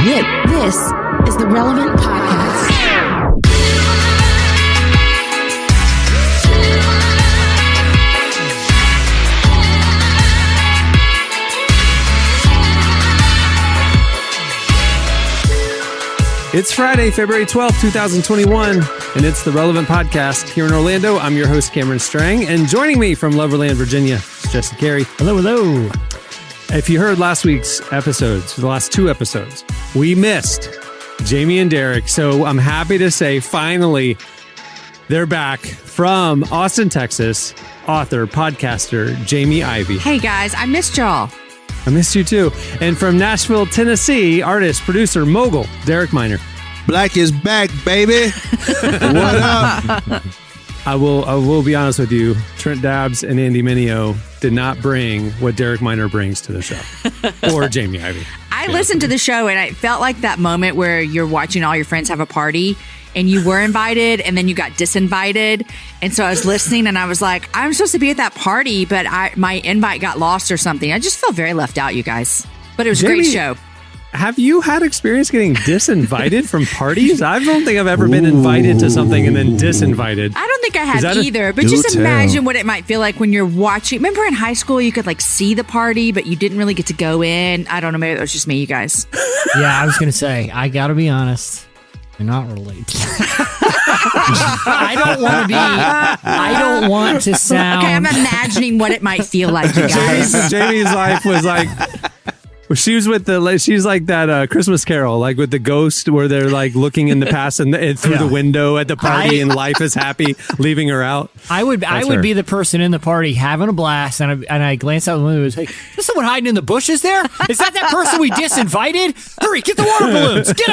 This is the Relevant Podcast. It's Friday, February 12th, 2021, and it's the Relevant Podcast here in Orlando. I'm your host, Cameron Strang, and joining me from Loverland, Virginia, is Jesse Carey. Hello, hello. If you heard last week's episodes, the last two episodes, we missed Jamie and Derek, so I'm happy to say, finally, they're back from Austin, Texas, author, podcaster, Jamie Ivey. Hey, guys, I missed y'all. I missed you too. And from Nashville, Tennessee, artist, producer, mogul, Derek Minor. Black is back, baby. What up? I will be honest with you. Trent Dabbs and Andy Mineo did not bring what Derek Minor brings to the show. Or Jamie Ivey. I listened to the show and I felt like that moment where you're watching all your friends have a party and you were invited and then you got disinvited. And so I was listening and I was like, I'm supposed to be at that party, but my invite got lost or something. I just felt very left out, you guys. But it was Jamie, a great show. Have you had experience getting disinvited from parties? I don't think I've ever been invited to something and then disinvited. I don't think I have either, but just imagine what it might feel like when you're watching. Remember in high school, you could like see the party, but you didn't really get to go in. I don't know. Maybe that was just me, you guys. Yeah, I was going to say, I got to be honest. You're not related. I don't want to sound. Okay, I'm imagining what it might feel like, you guys. Jamie's life was like, she was with she's like that Christmas Carol, like with the ghost where they're like looking in the past and through the window at the party and life is happy, leaving her out. I would be the person in the party having a blast, and I glance out the window and was like, "Is someone hiding in the bushes there? Is that person we disinvited? Hurry, get the water balloons! Get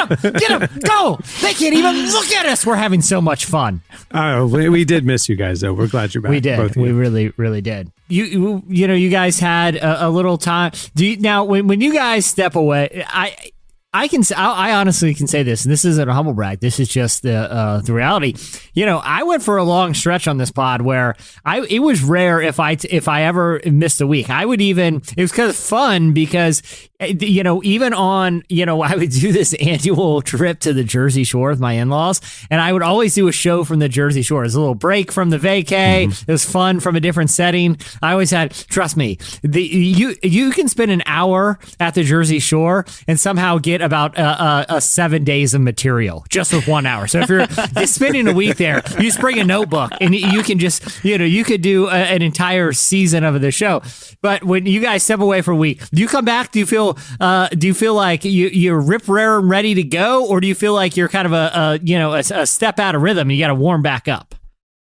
them! Go! They can't even look at us. We're having so much fun." Oh, we did miss you guys though. We're glad you're back. We did. Both of you. We really did. You know, you guys had a little time. Now, when you guys step away, I honestly can say this, and this isn't a humble brag. This is just the reality. You know, I went for a long stretch on this pod where it was rare if I ever missed a week. It was kind of fun because, you know, even on, you know, I would do this annual trip to the Jersey Shore with my in-laws, and I would always do a show from the Jersey Shore. It was a little break from the vacay. It was fun from a different setting. I always had, trust me, you can spend an hour at the Jersey Shore and somehow get about 7 days of material just with 1 hour. So if you're spending a week there, you just bring a notebook and you can just, you know, you could do an entire season of the show. But when you guys step away for a week, do you come back? Do you feel like you're rip rare and ready to go, or do you feel like you're kind of a step out of rhythm and you got to warm back up?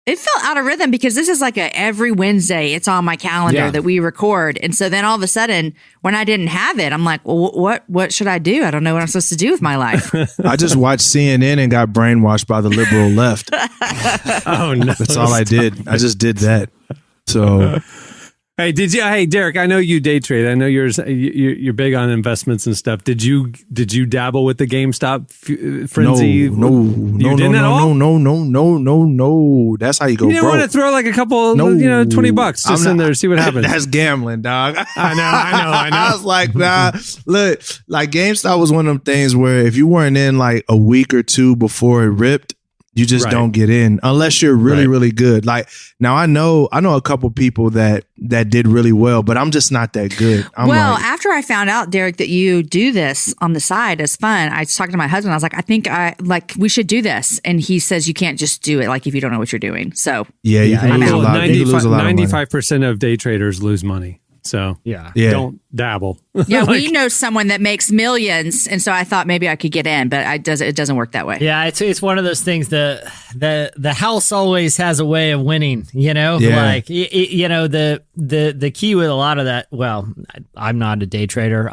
It felt out of rhythm because this is like every Wednesday it's on my calendar that we record. And so then all of a sudden when I didn't have it, I'm like, well, what should I do? I don't know what I'm supposed to do with my life. I just watched CNN and got brainwashed by the liberal left. Oh, no. That's all I did. I just did that. So... Hey, Derek, I know you day trade. I know you're big on investments and stuff. Did you dabble with the GameStop frenzy? No. That's how you go broke. You didn't want to throw like a couple, $20 just in there, see what happens. That's gambling, dog. I know. I was like, nah, look, like GameStop was one of them things where if you weren't in like a week or two before it ripped, you just don't get in unless you're really, really good. Like now I know a couple people that did really well, but I'm just not that good. After I found out, Derek, that you do this on the side as fun, I was talking to my husband. I was like, I think we should do this. And he says, you can't just do it like if you don't know what you're doing. So you can lose a lot. You can lose a lot. 95% of day traders lose money. So don't dabble. Yeah, we know someone that makes millions, and so I thought maybe I could get in, but it doesn't work that way. Yeah, it's one of those things. The house always has a way of winning. You know, like the key with a lot of that. Well, I'm not a day trader.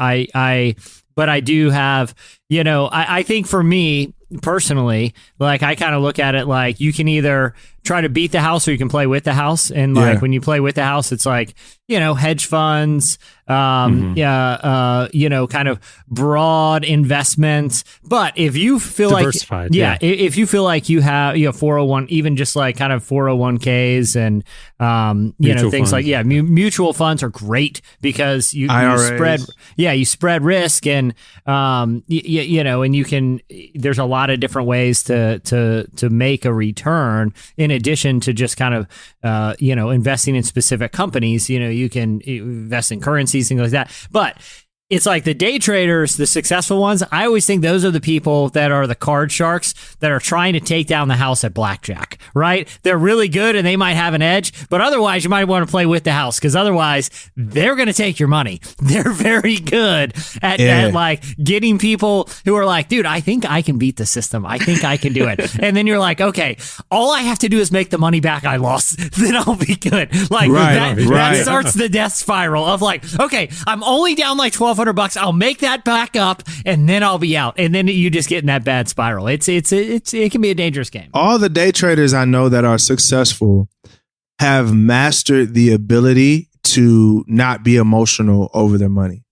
But I do have. You know, I think for me personally, like I kind of look at it like you can either try to beat the house or you can play with the house. And like when you play with the house, it's like, you know, hedge funds, kind of broad investments. But if you feel diversified, if you feel like you have, 401, even just like kind of 401ks and, things funds. Like, mutual funds are great because you spread risk and, and you can, there's a lot of different ways to make a return in addition to just kind of, investing in specific companies. You can invest in currencies, things like that. But it's like the day traders, the successful ones. I always think those are the people that are the card sharks that are trying to take down the house at blackjack, right? They're really good and they might have an edge, but otherwise you might want to play with the house because otherwise they're going to take your money. They're very good at like getting people who are like, dude, I think I can beat the system. I think I can do it. And then you're like, okay, all I have to do is make the money back I lost. Then I'll be good. Like that starts the death spiral of like, okay, I'm only down like $1,200. I'll make that back up and then I'll be out. And then you just get in that bad spiral. It can be a dangerous game. All the day traders I know that are successful have mastered the ability to not be emotional over their money.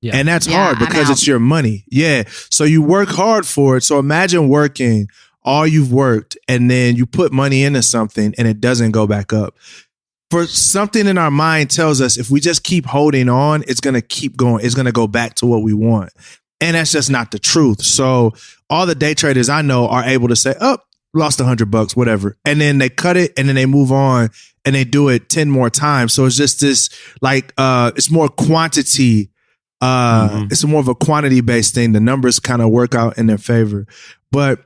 Yeah. And that's hard because it's your money. Yeah. So you work hard for it. So imagine working all you've worked and then you put money into something and it doesn't go back up. For something in our mind tells us if we just keep holding on, it's going to keep going. It's going to go back to what we want. And that's just not the truth. So all the day traders I know are able to say, oh, lost $100, whatever. And then they cut it and then they move on and they do it 10 more times. So it's just this like, it's more quantity. It's more of a quantity based thing. The numbers kind of work out in their favor. But,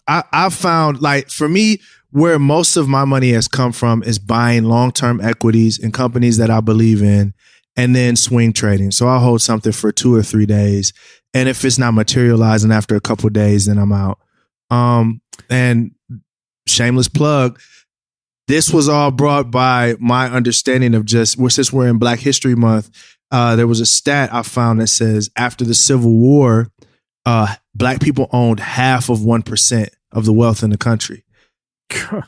I found like for me, where most of my money has come from is buying long-term equities in companies that I believe in and then swing trading. So I'll hold something for 2 or 3 days. And if it's not materializing after a couple of days, then I'm out. And shameless plug, this was all brought by my understanding of since we're in Black History Month, there was a stat I found that says after the Civil War, Black people owned half of 1% of the wealth in the country.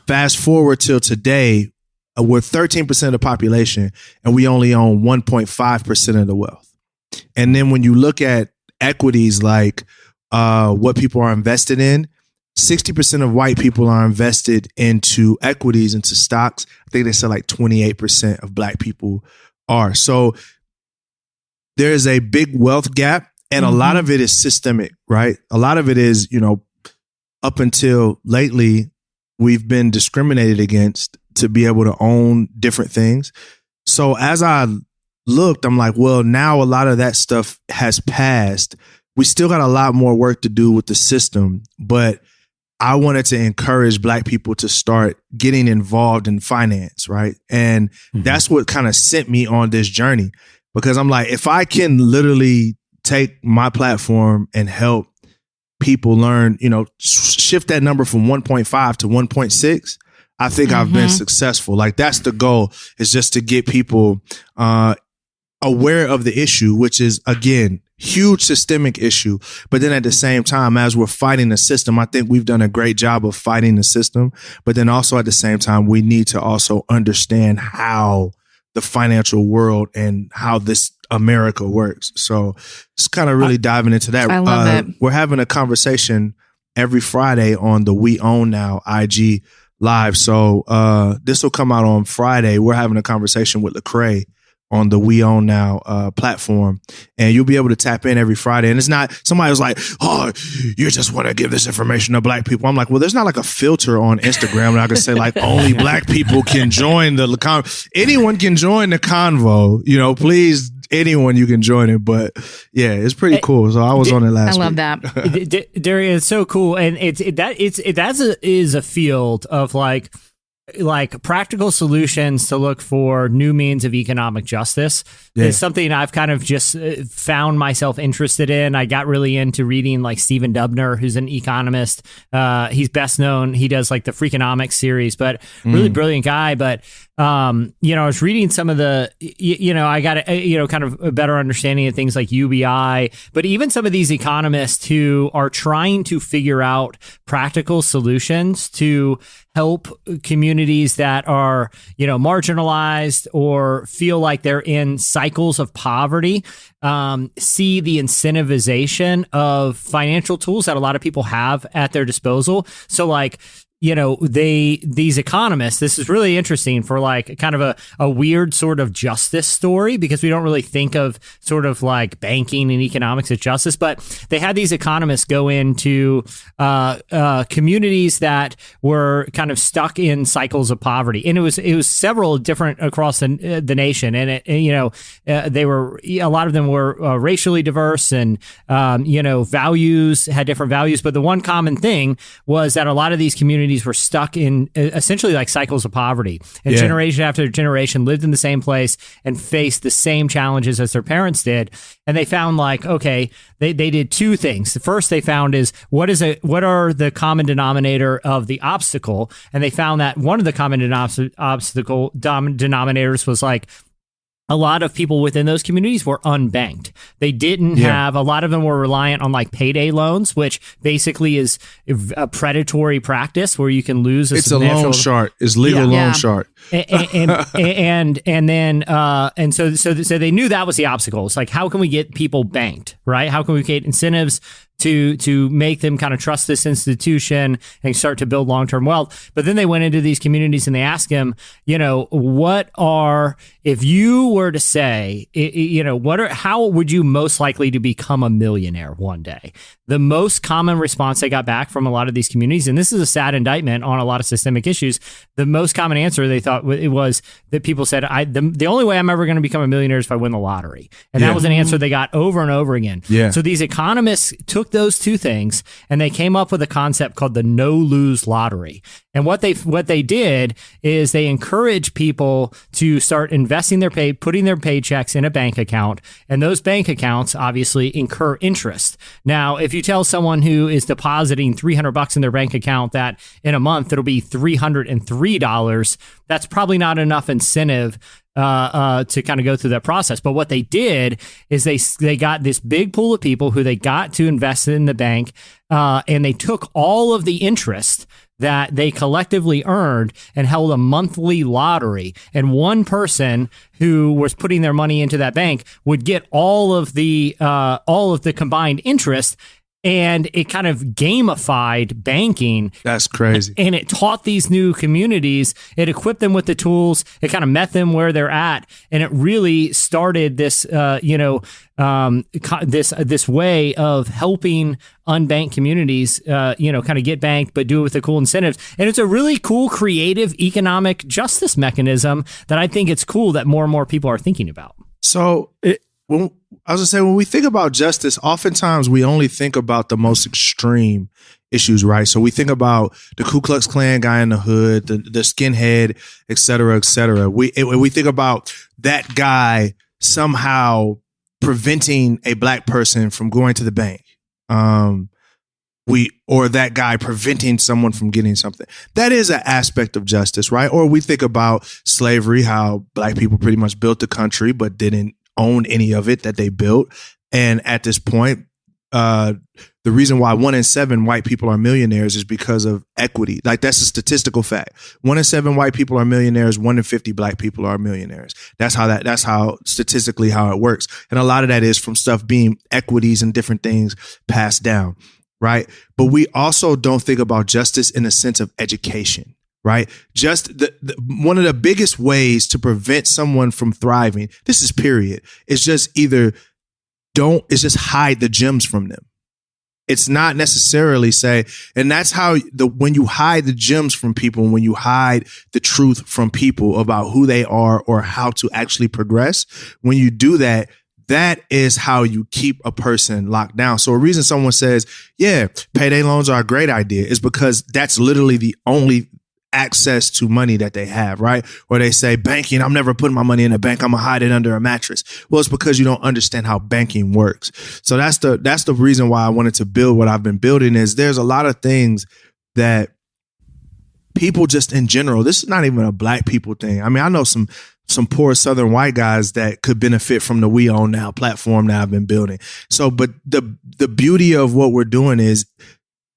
Fast forward till today, we're 13% of the population and we only own 1.5% of the wealth. And then when you look at equities like what people are invested in, 60% of white people are invested into equities, into stocks. I think they said like 28% of Black people are. So there's a big wealth gap and a lot of it is systemic, right? A lot of it is, up until lately, we've been discriminated against to be able to own different things. So as I looked, I'm like, well, now a lot of that stuff has passed. We still got a lot more work to do with the system, but I wanted to encourage Black people to start getting involved in finance, right? And that's what kind of sent me on this journey because I'm like, if I can literally take my platform and help people learn, shift that number from 1.5 to 1.6, I think I've been successful. Like that's the goal, is just to get people aware of the issue, which is, again, huge systemic issue. But then at the same time, as we're fighting the system, I think we've done a great job of fighting the system. But then also at the same time, we need to also understand how the financial world and how this America works. So it's kind of really diving into that. I love it. We're having a conversation every Friday on the We Own Now IG live. So this will come out on Friday. We're having a conversation with Lecrae on the We Own Now platform. And you'll be able to tap in every Friday. And it's not, somebody was like, oh, you just want to give this information to Black people. I'm like, well, there's not like a filter on Instagram and I can say like only Black people can join the anyone can join the convo, please, anyone, you can join it. But yeah, it's pretty cool. So I was on it last week. I love that. Darian, it's so cool. And that is a field of like practical solutions to look for new means of economic justice. Is something I've kind of just found myself interested in. I got really into reading like Stephen Dubner, who's an economist. He's best known. He does like the Freakonomics series, but really brilliant guy. But I was reading some of the, I got kind of a better understanding of things like UBI, but even some of these economists who are trying to figure out practical solutions to help communities that are, marginalized or feel like they're in cycles of poverty, see the incentivization of financial tools that a lot of people have at their disposal. So like, these economists, this is really interesting for like kind of a weird sort of justice story, because we don't really think of sort of like banking and economics as justice, but they had these economists go into communities that were kind of stuck in cycles of poverty. And it was several different across the nation. And they were, a lot of them were racially diverse, and, values had different values. But the one common thing was that a lot of these communities were stuck in essentially like cycles of poverty, and generation after generation lived in the same place and faced the same challenges as their parents did. And they found like, okay, they did two things. The first they found is what are the common denominator of the obstacle? And they found that one of the common denominators was like, a lot of people within those communities were unbanked. They didn't have, a lot of them were reliant on like payday loans, which basically is a predatory practice where you can lose. It's a loan shark. It's legal loan shark. And so they knew that was the obstacle. It's like, how can we get people banked, right? How can we create incentives to make them kind of trust this institution and start to build long-term wealth? But then they went into these communities and they asked them, if you were to say, how would you most likely to become a millionaire one day? The most common response they got back from a lot of these communities, and this is a sad indictment on a lot of systemic issues, the most common answer they thought it was that people said, the only way I'm ever going to become a millionaire is if I win the lottery. And that was an answer they got over and over again. Yeah. So these economists took those two things and they came up with a concept called the no-lose lottery. And what they did is they encourage people to start investing putting their paychecks in a bank account, and those bank accounts obviously incur interest. Now, if you tell someone who is depositing $300 in their bank account that in a month it'll be $303, that's probably not enough incentive to kind of go through that process. But what they did is they got this big pool of people who they got to invest in the bank, and they took all of the interest that they collectively earned and held a monthly lottery. And one person who was putting their money into that bank would get all of the combined interest. And it kind of gamified banking. That's crazy. And it taught these new communities, it equipped them with the tools, it kind of met them where they're at. And it really started this, this way of helping unbanked communities, kind of get banked, but do it with the cool incentives. And it's a really cool, creative economic justice mechanism that I think it's cool that more and more people are thinking about. So when we think about justice, oftentimes we only think about the most extreme issues, right? So we think about the Ku Klux Klan guy in the hood, the skinhead, et cetera, et cetera. We think about that guy somehow preventing a black person from going to the bank. Or that guy preventing someone from getting something. That is an aspect of justice, right? Or we think about slavery, how black people pretty much built the country, but didn't own any of it that they built. And at this point, the reason why 1 in 7 white people are millionaires is because of equity. Like, that's a statistical fact. 1 in 7 white people are millionaires. 1 in 50 black people are millionaires. That's how statistically how it works. And a lot of that is from stuff being equities and different things passed down, right? But we also don't think about justice in the sense of education. Right? Just one of the biggest ways to prevent someone from thriving, this is period, is just just hide the gems from them. It's not necessarily say, and that's how when you hide the gems from people, when you hide the truth from people about who they are or how to actually progress, when you do that, that is how you keep a person locked down. So a reason someone says, yeah, payday loans are a great idea is because that's literally the only access to money that they have, right? Or they say banking, I'm never putting my money in a bank. I'm gonna hide it under a mattress. Well, it's because you don't understand how banking works. So that's the reason why I wanted to build what I've been building. Is there's a lot of things that people just in general, this is not even a black people thing. I mean, I know some poor Southern white guys that could benefit from the We Own Now platform that I've been building. So, but the beauty of what we're doing is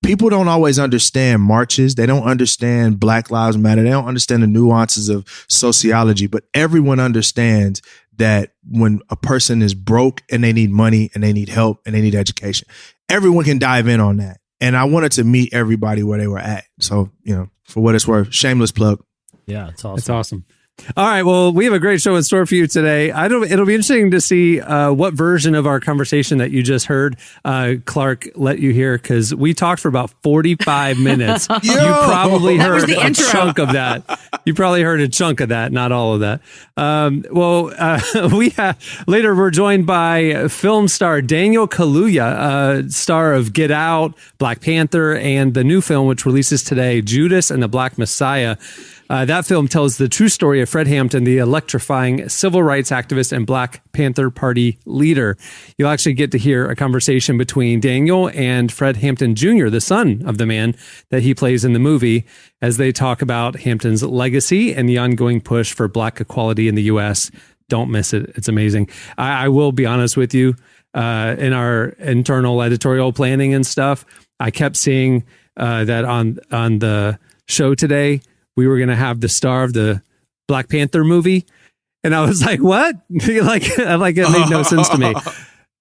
people don't always understand marches. They don't understand Black Lives Matter. They don't understand the nuances of sociology, but everyone understands that when a person is broke and they need money and they need help and they need education, everyone can dive in on that. And I wanted to meet everybody where they were at. So, for what it's worth, shameless plug. Yeah, it's awesome. It's awesome. All right. Well, we have a great show in store for you today. It'll be interesting to see what version of our conversation that you just heard Clark let you hear, because we talked for about 45 minutes. You probably heard a chunk of that. You probably heard a chunk of that, not all of that. Later we're joined by film star Daniel Kaluuya, star of Get Out, Black Panther, and the new film which releases today, Judas and the Black Messiah. That film tells the true story of Fred Hampton, the electrifying civil rights activist and Black Panther Party leader. You'll actually get to hear a conversation between Daniel and Fred Hampton Jr., the son of the man that he plays in the movie, as they talk about Hampton's legacy and the ongoing push for Black equality in the U.S. Don't miss it. It's amazing. I will be honest with you, in our internal editorial planning and stuff, I kept seeing that on the show today, we were going to have the star of the Black Panther movie. And I was like, what? It made no sense to me.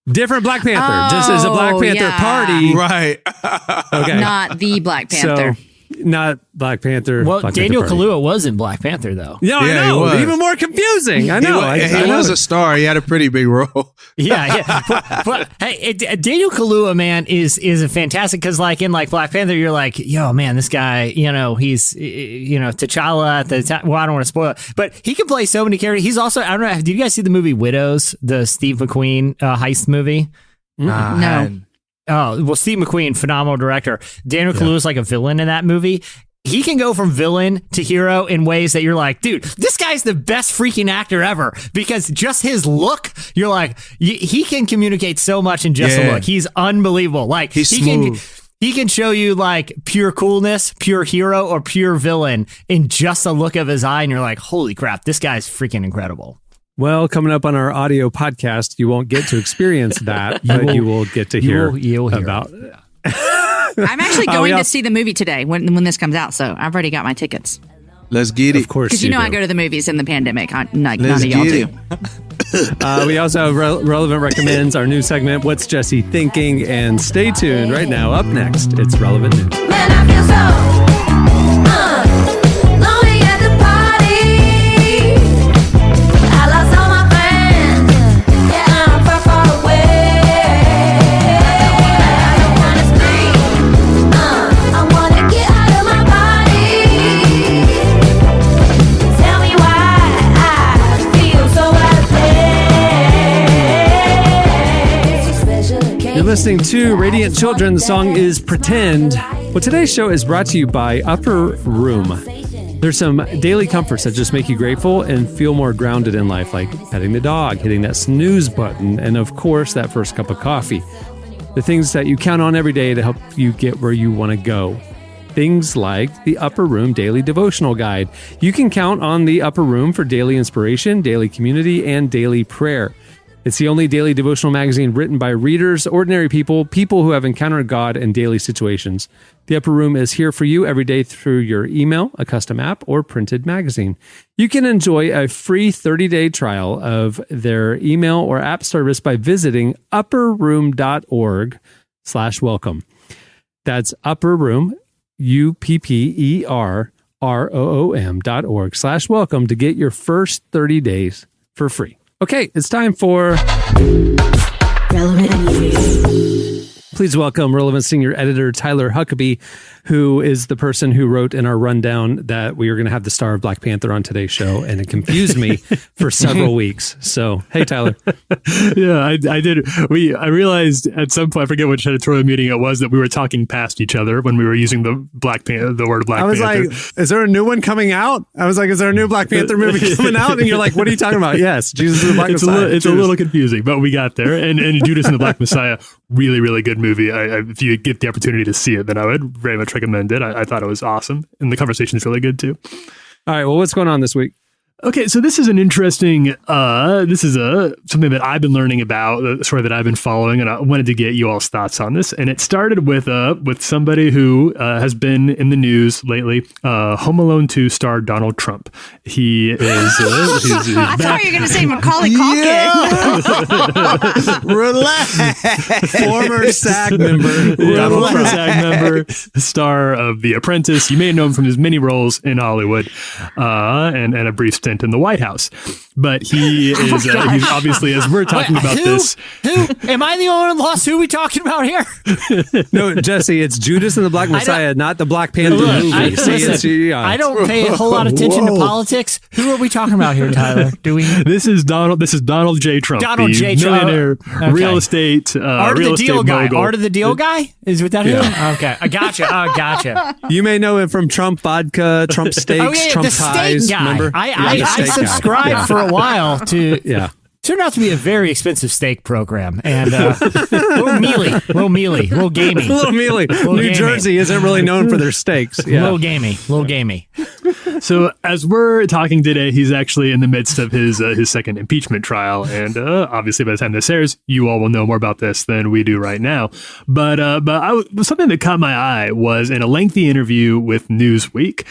Different Black Panther, just as a Black Panther party. Right. Okay. Not the Black Panther. So, not Black Panther. Well, Black Daniel Panther Party. Kaluuya was in Black Panther, though. Yeah, I know. He was. Even more confusing. I know. He was a star. He had a pretty big role. Yeah. But hey, Daniel Kaluuya, man, is a fantastic, because like in like Black Panther, you're like, yo, man, this guy, he's T'Challa at the time. Well, I don't want to spoil it, but he can play so many characters. He's also, I don't know, did you guys see the movie Widows, the Steve McQueen heist movie? No. Oh, well, Steve McQueen, phenomenal director. Daniel Kaluuya is like a villain in that movie. He can go from villain to hero in ways that you're like, dude, this guy's the best freaking actor ever, because just his look, you're like, he can communicate so much in just a look. He's unbelievable. Like he's smooth. He can show you like pure coolness, pure hero, or pure villain in just the look of his eye, and you're like, holy crap, this guy's freaking incredible. Well, coming up on our audio podcast, you won't get to experience that, but you will get to hear about it. I'm actually going to see the movie today when this comes out, so I've already got my tickets. Let's get it. Of course, because I go to the movies in the pandemic. None of y'all do. We also have Relevant Recommends, our new segment, What's Jesse Thinking? And stay tuned right now. Up next, it's Relevant News. Man, I feel so lonely at the party. I lost all my friends. Yeah, I'm far, far away. I don't wanna scream. I wanna get out of my body. Tell me why I feel so out of place. You're listening to Radiant Children. The song is Pretend. Well, today's show is brought to you by Upper Room. There's some daily comforts that just make you grateful and feel more grounded in life, like petting the dog, hitting that snooze button, and of course, that first cup of coffee. The things that you count on every day to help you get where you want to go. Things like the Upper Room Daily Devotional Guide. You can count on the Upper Room for daily inspiration, daily community, and daily prayer. It's the only daily devotional magazine written by readers, ordinary people who have encountered God in daily situations. The Upper Room is here for you every day through your email, a custom app, or printed magazine. You can enjoy a free 30-day trial of their email or app service by visiting upperroom.org/welcome. That's upperroom, upperroom.org/welcome to get your first 30 days for free. Okay, it's time for Relevant News. Please welcome Relevant Senior Editor Tyler Huckabee, who is the person who wrote in our rundown that we were going to have the star of Black Panther on today's show, and it confused me for several weeks. So, hey, Tyler. Yeah, I did. I realized at some point, I forget which editorial meeting it was, that we were talking past each other when we were using the word Black Panther. I was like, is there a new one coming out? I was like, is there a new Black Panther movie coming out? And you're like, what are you talking about? Yes, Jesus is the Black Messiah. It's a little confusing, but we got there. And Judas and the Black Messiah, really, really good movie. If you get the opportunity to see it, then I would very much recommend it. I thought it was awesome. And the conversation is really good too. All right. Well, what's going on this week? Okay, so this is an interesting. This is something that I've been learning about, a story that I've been following, and I wanted to get you all's thoughts on this. And it started with somebody who has been in the news lately. Home Alone 2 star Donald Trump. He is. He's I thought back. you were going to say Macaulay Culkin. Relax. Former SAG member. Former SAG member, star of The Apprentice. You may know him from his many roles in Hollywood, and a brief stint in the White House. But he is he's obviously, as we're talking about this. Who? Am I the only one lost? Who are we talking about here? No, Jesse, it's Judas and the Black Messiah, not the Black Panther movie. I don't pay a whole lot of attention to politics. Who are we talking about here, Tyler? Do we? This is Donald J. Trump, Donald the J. Trump. millionaire real estate Art of real the estate Deal guy. mogul. Art of the Deal guy? Is what that is? Okay, I gotcha. You may know him from Trump vodka, Trump steaks, Trump the steak ties. guy. Remember? I The steak guy. subscribed for a while to. Yeah. Turned out to be a very expensive steak program, and little mealy, little gamey. Little mealy. New gamey. Jersey isn't really known for their steaks. Yeah. Little gamey. So as we're talking today, he's actually in the midst of his second impeachment trial, and obviously by the time this airs, you all will know more about this than we do right now. But something that caught my eye was in a lengthy interview with Newsweek,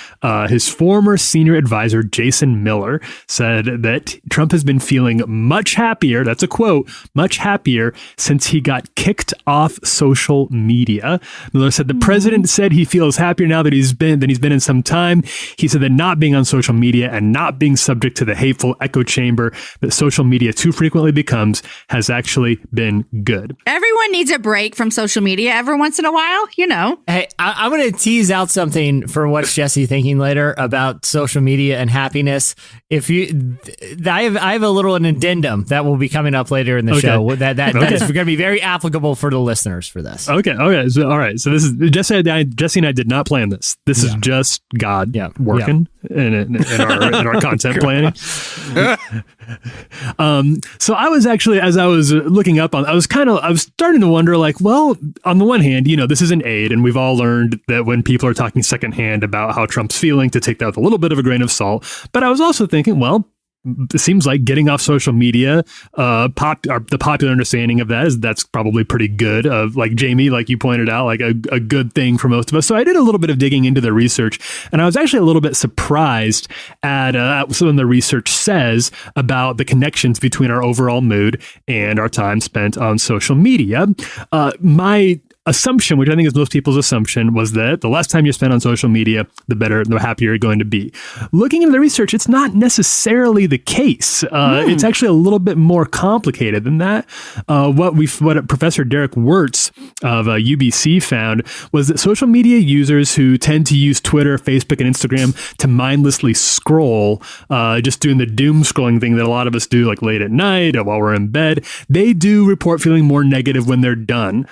his former senior advisor Jason Miller said that Trump has been feeling much happier. That's a quote. Much happier since he got kicked off social media. Miller said the president said he feels happier now that he's been in some time. He said that not being on social media and not being subject to the hateful echo chamber that social media too frequently becomes has actually been good. Everyone needs a break from social media every once in a while, you know. Hey, I'm going to tease out something for what's Jesse thinking later about social media and happiness. I have a little an addendum that will be coming up later in the show. That is going to be very applicable for the listeners for this. Okay. So, all right. So this is Jesse and I did not plan this. This is just God working in our content planning. So I was actually, as I was looking up on, I was starting to wonder, like, well, on the one hand, this is an aid, and we've all learned that when people are talking secondhand about how Trump's feeling, to take that with a little bit of a grain of salt. But I was also thinking, well, it seems like getting off social media, the popular understanding of that is that's probably pretty good. Of like Jamie, like you pointed out, like a good thing for most of us. So I did a little bit of digging into the research, and I was actually a little bit surprised at some of the research says about the connections between our overall mood and our time spent on social media. My assumption, which I think is most people's assumption, was that the less time you spend on social media, the happier you're going to be. Looking into the research, it's not necessarily the case. It's actually a little bit more complicated than that. What Professor Derek Wirtz of UBC found was that social media users who tend to use Twitter, Facebook, and Instagram to mindlessly scroll, just doing the doom scrolling thing that a lot of us do, like late at night or while we're in bed, they do report feeling more negative when they're done.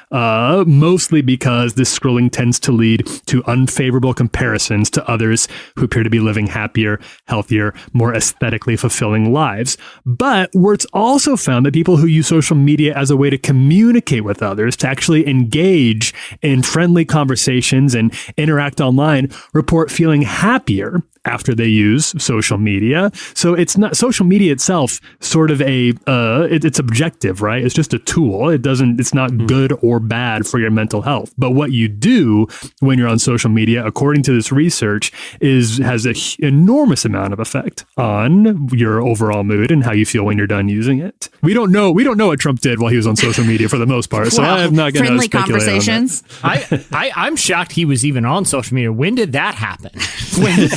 Mostly because this scrolling tends to lead to unfavorable comparisons to others who appear to be living happier, healthier, more aesthetically fulfilling lives. But Wirtz also found that people who use social media as a way to communicate with others, to actually engage in friendly conversations and interact online, report feeling happier after they use social media. So it's not social media itself sort of it's objective, right? It's just a tool. It's not good or bad for your mental health. But what you do when you're on social media, according to this research, has an enormous amount of effect on your overall mood and how you feel when you're done using it. We don't know what Trump did while he was on social media for the most part. So I'm not going to friendly speculate conversations. on that. I'm shocked he was even on social media. When did that happen? I mean,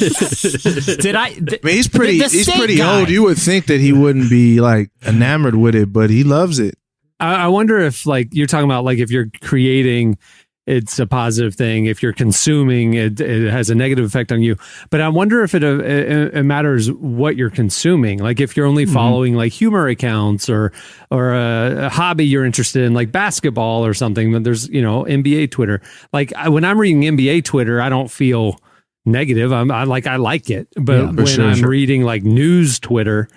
he's pretty old. You would think that he wouldn't be like enamored with it, but he loves it. I wonder if, like, you're talking about, like, if you're creating, it's a positive thing. If you're consuming, it has a negative effect on you. But I wonder if it matters what you're consuming. Like, if you're only following like humor accounts or a hobby you're interested in, like basketball or something. But there's NBA Twitter. Like when I'm reading NBA Twitter, I don't feel negative. I like it. But when I'm reading like news Twitter,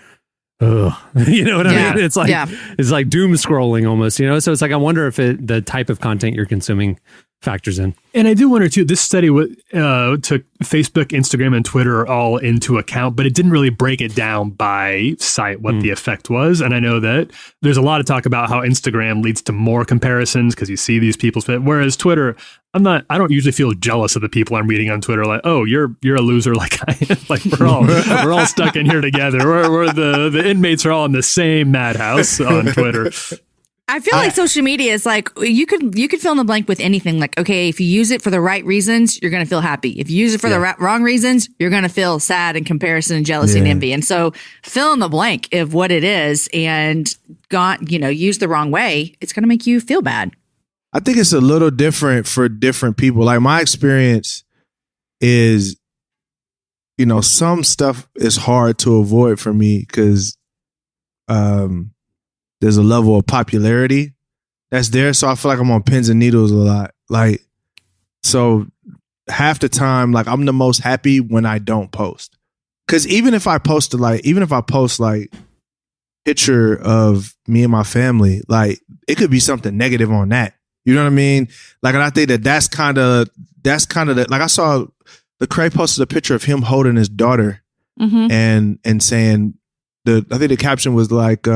you know what I mean? It's like doom scrolling almost, So it's like, I wonder if the type of content you're consuming factors in. And I do wonder too, this study took Facebook, Instagram, and Twitter all into account, but it didn't really break it down by site what the effect was. And I know that there's a lot of talk about how Instagram leads to more comparisons because you see these people's, whereas Twitter, I don't usually feel jealous of the people I'm reading on Twitter. Like, oh, you're a loser like I am. Like we're all stuck in here together. We're the inmates are all in the same madhouse on Twitter. I feel like social media is like you could fill in the blank with anything. Like, okay, if you use it for the right reasons, you're going to feel happy. If you use it for the wrong reasons, you're going to feel sad and comparison and jealousy and envy. And so fill in the blank of what it is and used the wrong way, it's going to make you feel bad. I think it's a little different for different people. Like my experience is, some stuff is hard to avoid for me because, there's a level of popularity that's there. So I feel like I'm on pins and needles a lot. Like, so half the time, like I'm the most happy when I don't post. Cause even if I post picture of me and my family, like it could be something negative on that. You know what I mean? Like, and I think that's kind of like I saw Lecrae posted a picture of him holding his daughter and saying I think the caption was like,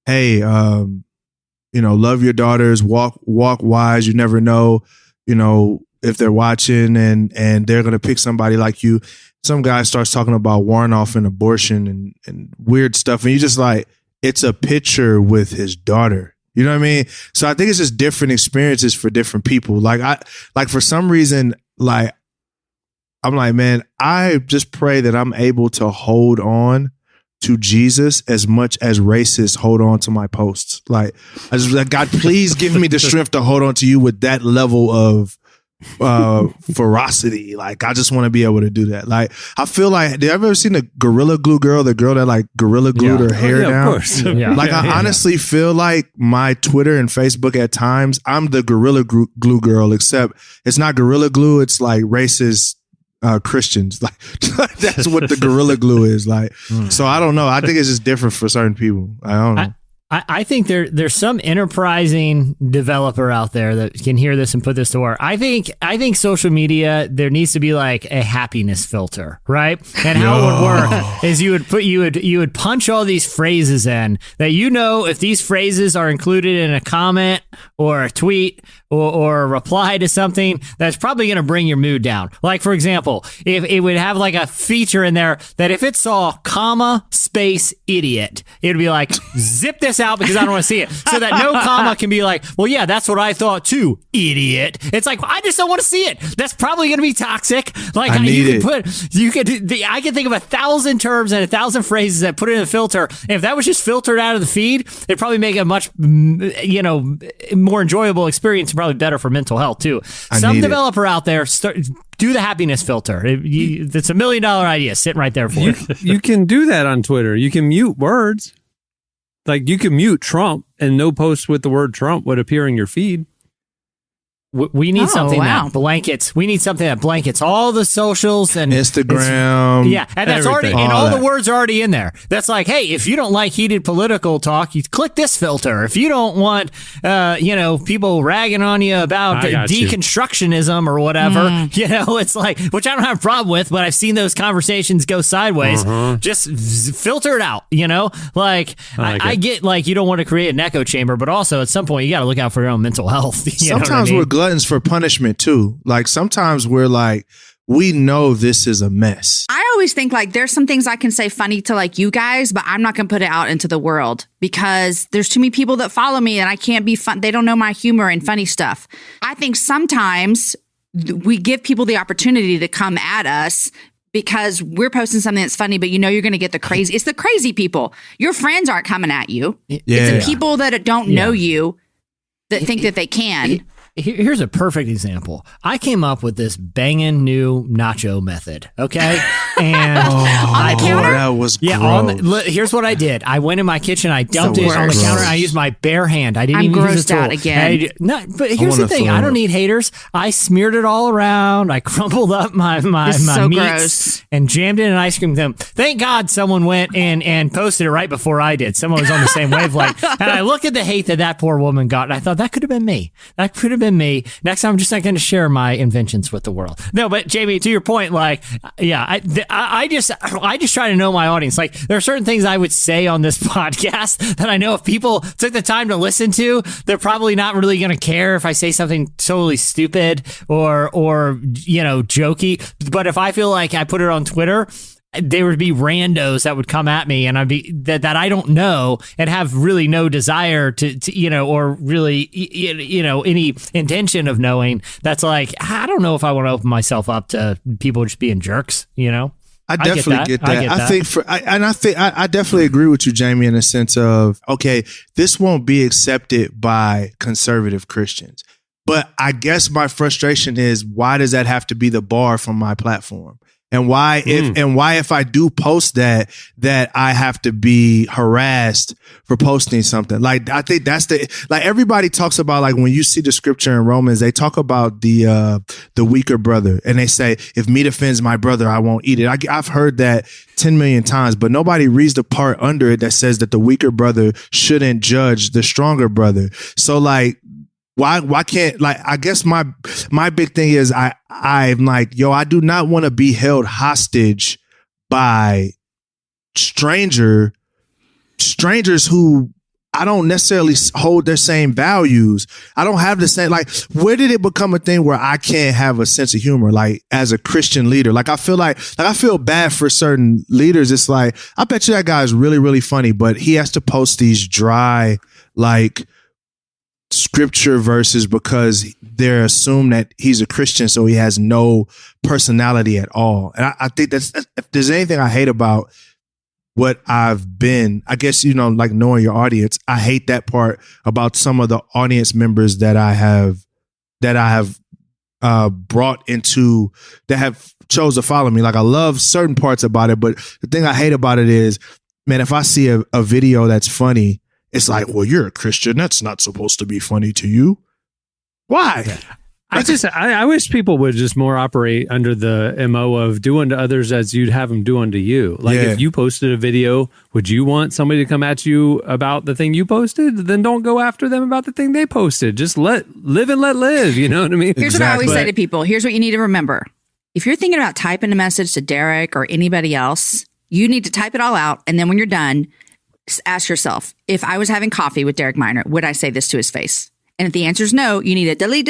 hey, love your daughters, walk wise. You never know, if they're watching and they're going to pick somebody like you. Some guy starts talking about Warnoff and abortion and weird stuff. And you just like, it's a picture with his daughter. You know what I mean? So I think it's just different experiences for different people. Like for some reason, like, I'm like, man, I just pray that I'm able to hold on to Jesus as much as racists hold on to my posts. Like, I just like, God, please give me the strength to hold on to you with that level of ferocity. Like, I just want to be able to do that. Like, I feel like, did you ever seen the Gorilla Glue girl? The girl that like Gorilla glued her hair down? Of course. Like, I honestly feel like my Twitter and Facebook at times, I'm the Gorilla Glue girl, except it's not Gorilla Glue. It's like racist Christians. Like that's what the Gorilla Glue is like. So I don't know. I think it's just different for certain people. I don't know. I think there's some enterprising developer out there that can hear this and put this to work. I think social media, there needs to be like a happiness filter, right? And how it would work is you would punch all these phrases in that, if these phrases are included in a comment or a tweet or a reply to something, that's probably going to bring your mood down. Like, for example, if it would have like a feature in there that if it saw comma space idiot, it would be like, zip this out because I don't want to see it. So that no comma can be like, well, yeah, that's what I thought too, idiot. It's like, I just don't want to see it. That's probably going to be toxic. Like, I can think of 1,000 terms and 1,000 phrases that put it in a filter. And if that was just filtered out of the feed, it'd probably make a much, more enjoyable experience. Probably better for mental health too. Some developer out there do the happiness filter. It's $1 million idea sitting right there for you. You can do that on Twitter. You can mute words. Like you can mute Trump and no post with the word Trump would appear in your feed. We need something that blankets. We need something that blankets all the socials and Instagram. Yeah, and that's already, and all the words are already in there. That's like, hey, if you don't like heated political talk, you click this filter. If you don't want, people ragging on you about deconstructionism or whatever, it's like, which I don't have a problem with, but I've seen those conversations go sideways. Just filter it out. Like I get like you don't want to create an echo chamber, but also at some point you got to look out for your own mental health. Sometimes we're gluttons for punishment too. Like sometimes we're like, we know this is a mess. I always think like there's some things I can say funny to like you guys, but I'm not going to put it out into the world because there's too many people that follow me and I can't be fun. They don't know my humor and funny stuff. I think sometimes we give people the opportunity to come at us because we're posting something that's funny, but you're going to get the crazy. It's the crazy people. Your friends aren't coming at you. Yeah. It's the people that don't know you that think that they can. Here's a perfect example. I came up with this banging new nacho method, okay? and On the counter? That was yeah. Here's what I did. I went in my kitchen. I dumped it on the gross. counter. I used my bare hand. I didn't I'm even use a grossed tool. out again. No, but here's the wanna thing. throw I up. don't need haters. I smeared it all around. I crumpled up my This is so meats gross. and jammed it in an ice cream cone. Thank God someone went and posted it right before I did. Someone was on the same wavelength. And I looked at the hate that poor woman got, and I thought that could have been me. That could have been me. Next time, I'm just not going to share my inventions with the world. No, but Jamie, to your point, like, yeah, I just try to know my audience. Like, there are certain things I would say on this podcast that I know if people took the time to listen to, they're probably not really going to care if I say something totally stupid or jokey. But if I feel like I put it on Twitter, there would be randos that would come at me, and I'd be that I don't know and have really no desire to or really any intention of knowing. That's like, I don't know if I want to open myself up to people just being jerks. I definitely get that. I definitely agree with you, Jamie, in the sense of, okay, this won't be accepted by conservative Christians. But I guess my frustration is, why does that have to be the bar from my platform? And why if I do post that I have to be harassed for posting something? Like, I think that's everybody talks about, like, when you see the scripture in Romans, they talk about the weaker brother, and they say, if meat offends my brother, I won't eat it. I've heard that 10 million times, but nobody reads the part under it that says that the weaker brother shouldn't judge the stronger brother. So, like, why can't, like, I guess my big thing is I'm like, yo, I do not want to be held hostage by strangers who I don't necessarily hold their same values. I don't have the same, like, where did it become a thing where I can't have a sense of humor, like, as a Christian leader? Like, I feel bad for certain leaders. It's like, I bet you that guy is really, really funny, but he has to post these dry, like, scripture verses because they're assumed that he's a Christian, so he has no personality at all. And I think if there's anything I hate about what I've been, I guess, like, knowing your audience, I hate that part about some of the audience members that I have brought into, that have chose to follow me. Like, I love certain parts about it, but the thing I hate about it is, man, if I see a video that's funny, it's like, well, you're a Christian. That's not supposed to be funny to you. Why? Yeah. I wish people would just more operate under the MO of do unto others as you'd have them do unto you. Like, if you posted a video, would you want somebody to come at you about the thing you posted? Then don't go after them about the thing they posted. Just live and let live. You know what I mean? Here's what I always say to people. Here's what you need to remember. If you're thinking about typing a message to Derek or anybody else, you need to type it all out. And then when you're done, ask yourself, if I was having coffee with Derek Minor, would I say this to his face? And if the answer is no, you need to delete,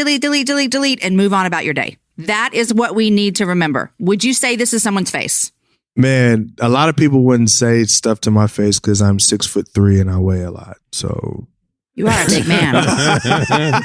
and move on about your day. That is what we need to remember. Would you say this is someone's face? Man, a lot of people wouldn't say stuff to my face because I'm 6'3" and I weigh a lot. So you are a big man.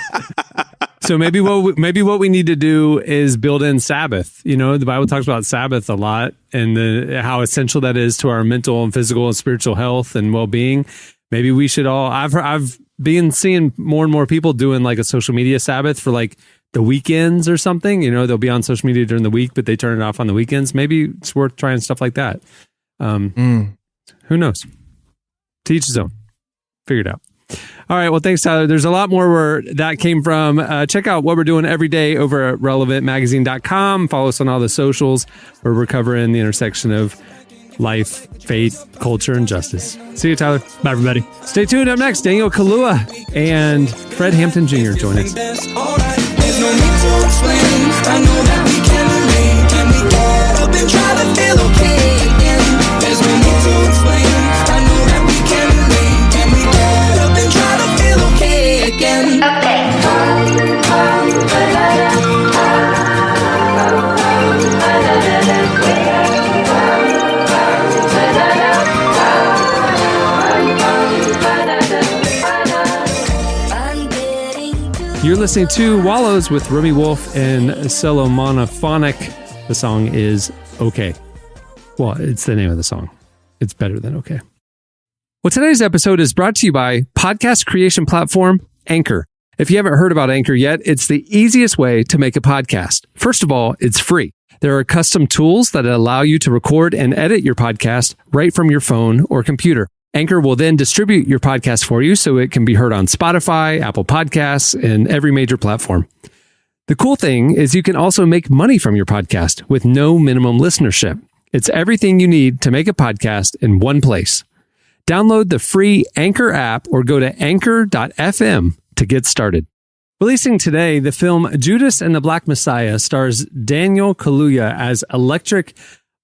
So maybe what we need to do is build in Sabbath. The Bible talks about Sabbath a lot, and how essential that is to our mental and physical and spiritual health and well-being. Maybe we should all. I've been seeing more and more people doing, like, a social media Sabbath for, like, the weekends or something. They'll be on social media during the week, but they turn it off on the weekends. Maybe it's worth trying stuff like that. Who knows? To each his own. Figure it out. All right. Well, thanks, Tyler. There's a lot more where that came from. Check out what we're doing every day over at relevantmagazine.com. Follow us on all the socials where we're covering the intersection of life, faith, culture, and justice. See you, Tyler. Bye, everybody. Stay tuned. Up next, Daniel Kaluuya and Fred Hampton Jr. join us. There's no need to explain. I know that we can remain. Can we get up and try to feel okay again? There's no need to explain. I know that we can remain. Can we get up and try to feel okay again? You're listening to Wallows with Remy Wolf and Solomonophonic. The song is Okay. Well, it's the name of the song. It's better than okay. Well, today's episode is brought to you by podcast creation platform Anchor. If you haven't heard about Anchor yet, it's the easiest way to make a podcast. First of all, it's free. There are custom tools that allow you to record and edit your podcast right from your phone or computer. Anchor will then distribute your podcast for you so it can be heard on Spotify, Apple Podcasts, and every major platform. The cool thing is you can also make money from your podcast with no minimum listenership. It's everything you need to make a podcast in one place. Download the free Anchor app or go to anchor.fm to get started. Releasing today, the film Judas and the Black Messiah stars Daniel Kaluuya as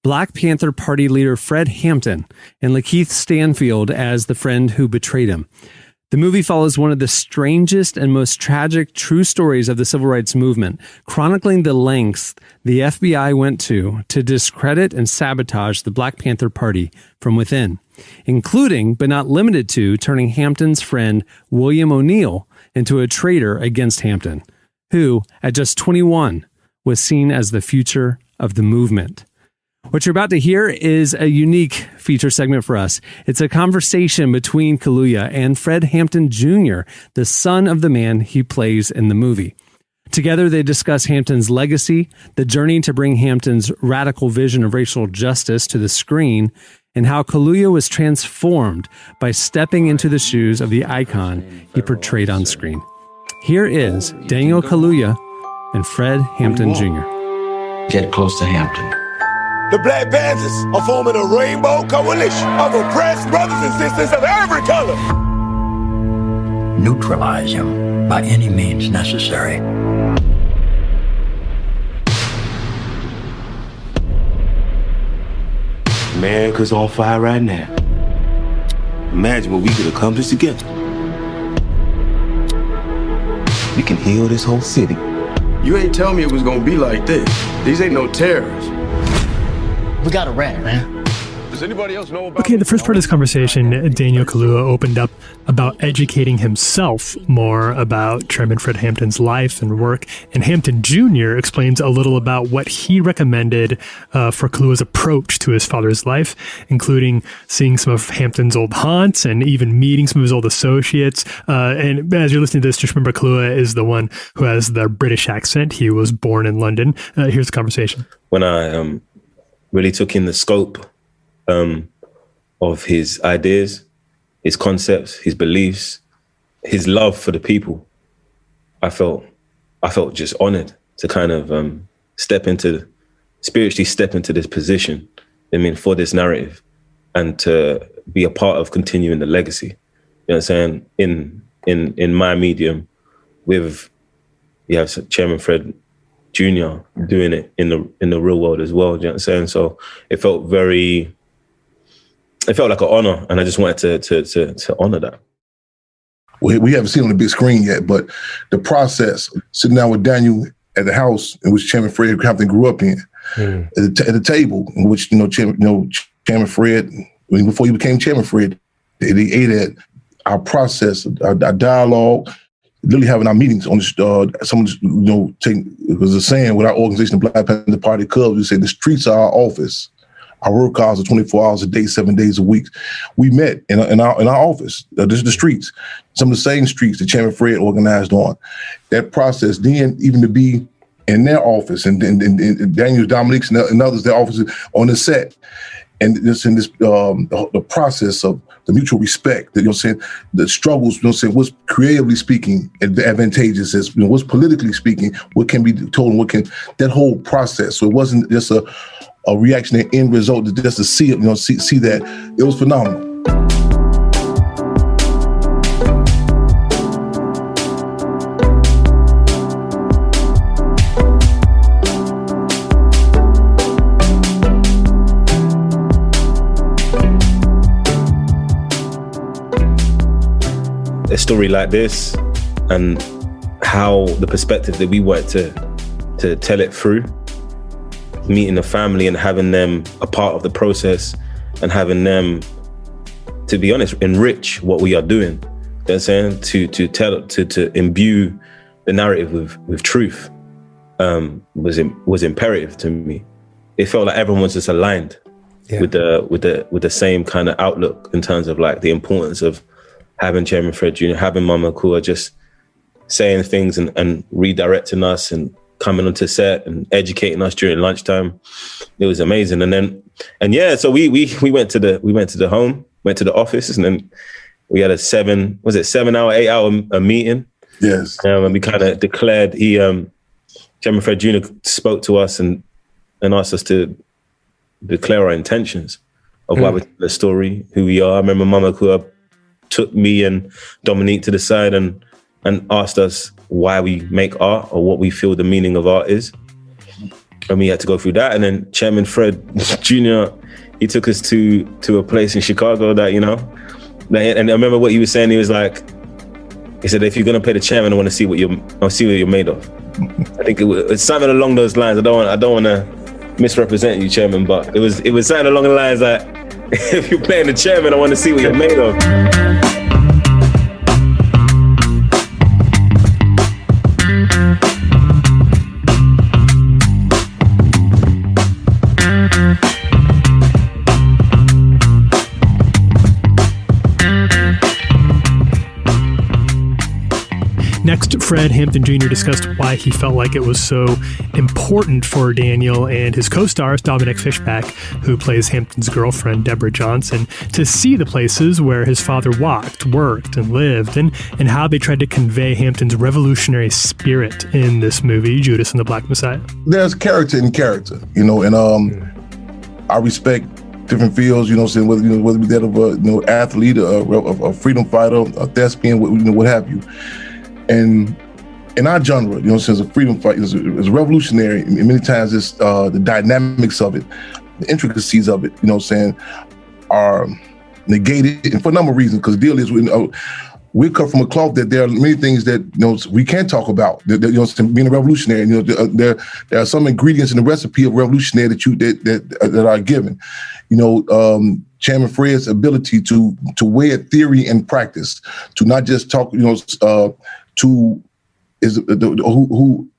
Black Panther Party leader Fred Hampton and Lakeith Stanfield as the friend who betrayed him. The movie follows one of the strangest and most tragic true stories of the civil rights movement, chronicling the lengths the FBI went to discredit and sabotage the Black Panther Party from within, including, but not limited to, turning Hampton's friend William O'Neill into a traitor against Hampton, who, at just 21, was seen as the future of the movement. What you're about to hear is a unique feature segment for us. It's a conversation between Kaluuya and Fred Hampton Jr., the son of the man he plays in the movie. Together, they discuss Hampton's legacy, the journey to bring Hampton's radical vision of racial justice to the screen, and how Kaluuya was transformed by stepping into the shoes of the icon he portrayed on screen. Here is Daniel Kaluuya and Fred Hampton Jr. Get close to Hampton. The Black Panthers are forming a rainbow coalition of oppressed brothers and sisters of every color. Neutralize him by any means necessary. America's on fire right now. Imagine what we could accomplish together. We can heal this whole city. You ain't tell me it was gonna be like this. These ain't no terrorists. We got a rat, man. Does anybody else know about Okay, the first part of this conversation, Daniel Kaluuya opened up about educating himself more about Chairman Fred Hampton's life and work, and Hampton Jr. explains a little about what he recommended for Kaluuya's approach to his father's life, including seeing some of Hampton's old haunts and even meeting some of his old associates. And as you're listening to this, just remember Kaluuya is the one who has the British accent. He was born in London. Here's the conversation. When I really took in the scope of his ideas, his concepts, his beliefs, his love for the people, I felt just honored to kind of spiritually step into this position, for this narrative, and to be a part of continuing the legacy. You know what I'm saying? In my medium, you have Chairman Fred Jr. doing it in the real world as well. You know what I'm saying? So it felt like an honor, and I just wanted to honor that. We haven't seen it on the big screen yet, but the process, sitting down with Daniel at the house in which Chairman Fred Hampton grew up in, at the table in which Chairman Fred, before he became Chairman Fred, they ate at our process, our dialogue, literally having our meetings on someone because the saying with our organization, the Black Panther Party Cubs, we say the streets are our office. Our work hours are 24 hours a day, 7 days a week. We met in our office. This is the streets, some of the same streets that Chairman Fred organized on. That process, then even to be in their office and Daniel, Dominique's and others, their offices on the set, and the process of the mutual respect, that the struggles, what's creatively speaking advantageous, as what's politically speaking, what can be told, and that whole process. So it wasn't just a reactionary end result, just to see it, see that. It was phenomenal. A story like this, and how the perspective that we want to tell it through, meeting the family and having them a part of the process, and having them, to be honest, enrich what we are doing. You know what I'm saying? To imbue the narrative with truth was imperative to me. It felt like everyone was just aligned with the same kind of outlook in terms of like the importance of having Chairman Fred Jr., having Mama Kaluuya just saying things and redirecting us and coming onto set and educating us during lunchtime. It was amazing. So we went to the home, went to the office, and then we had a 7 hour, 8 hour meeting. Yes. And we kind of declared, Chairman Fred Jr. spoke to us and asked us to declare our intentions of why we're telling the story, who we are. I remember Mama Kua took me and Dominique to the side and asked us why we make art or what we feel the meaning of art is. And we had to go through that. And then Chairman Fred Jr., he took us to a place in Chicago that, and I remember what he was saying. He was like, he said, if you're going to play the chairman, I want to see what you're made of. I think it's something along those lines. I don't want to misrepresent you, Chairman, but it was something along the lines that if you're playing the chairman, I want to see what you're made of. Next, Fred Hampton Jr. discussed why he felt like it was so important for Daniel and his co-stars, Dominic Fishback, who plays Hampton's girlfriend, Deborah Johnson, to see the places where his father walked, worked, and lived, and how they tried to convey Hampton's revolutionary spirit in this movie, Judas and the Black Messiah. There's character in character, and I respect different fields, whether it be that of a athlete, a freedom fighter, a thespian, what have you. And in our genre, since a freedom fight is revolutionary, and many times it's the dynamics of it, the intricacies of it, are negated, and for a number of reasons. Because the deal is, we come from a cloth that there are many things that we can't talk about. Being a revolutionary, there are some ingredients in the recipe of revolutionary that are given. Chairman Fred's ability to weigh theory and practice, to not just talk, who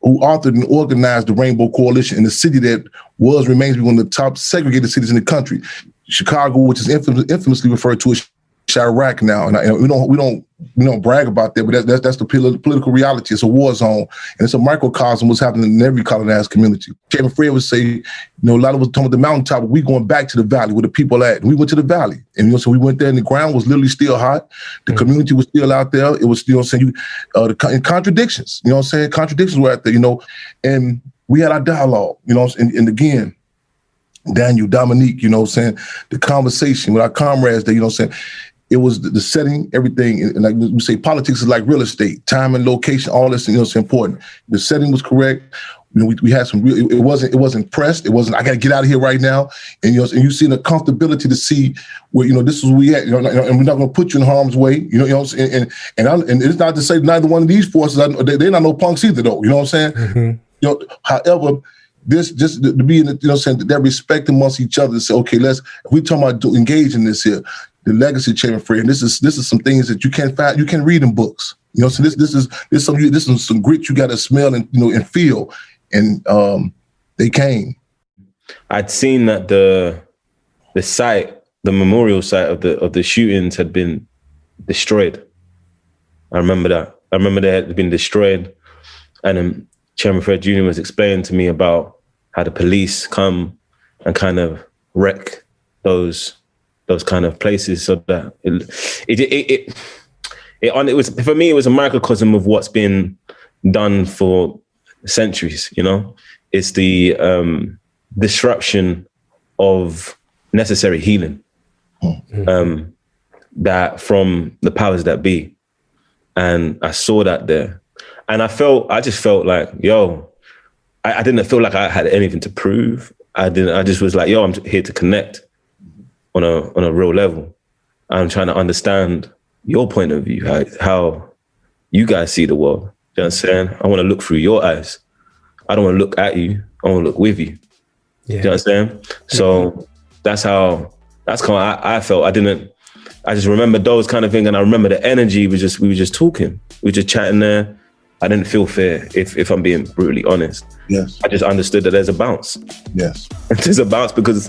authored and organized the Rainbow Coalition in the city that remains one of the top segregated cities in the country, Chicago, which is infamously referred to as Chirac now, and we don't brag about that, but that's the political reality. It's a war zone, and it's a microcosm of what's happening in every colonized community. Chairman Fred would say, a lot of us talking about the mountaintop, but we going back to the valley where the people at. And we went to the valley, and so we went there, and the ground was literally still hot. The community was still out there. It was still saying the contradictions. Contradictions were out there. And we had our dialogue. And again, Daniel, Dominique, the conversation with our comrades there, it was the setting, everything, and like we say, politics is like real estate, time and location, all this, it's important. The setting was correct. We had some real. It wasn't pressed. It wasn't. I got to get out of here right now. And and you see the comfortability to see where this is where we at. And we're not going to put you in harm's way. And it's not to say neither one of these forces. They're not no punks either, though. You know what I'm saying? Mm-hmm. However, this just to be in that respect amongst each other. To say, okay, if we talking about engage in this here. The legacy of Chairman Fred. This is some things that you can't find. You can read in books. So this is some grit you got to smell and and feel. And they came. I'd seen that the memorial site of the shootings had been destroyed. I remember that. I remember they had been destroyed, and Chairman Fred Jr. was explaining to me about how the police come and kind of wreck those kind of places, so that it was, for me, it was a microcosm of what's been done for centuries. It's the disruption of necessary healing that from the powers that be, and I saw that there, and I just felt like, I didn't feel like I had anything to prove. I just was like, I'm here to connect on a real level. I'm trying to understand your point of view, how you guys see the world. You know what I'm saying? I want to look through your eyes. I don't want to look at you. I want to look with you. Yeah. You know what I'm saying? So that's kind of I felt. I just remember those kind of things, and I remember the energy. We were just talking. We were just chatting there. I didn't feel fear, if I'm being brutally honest. Yes. I just understood that there's a bounce. Yes. There's a bounce because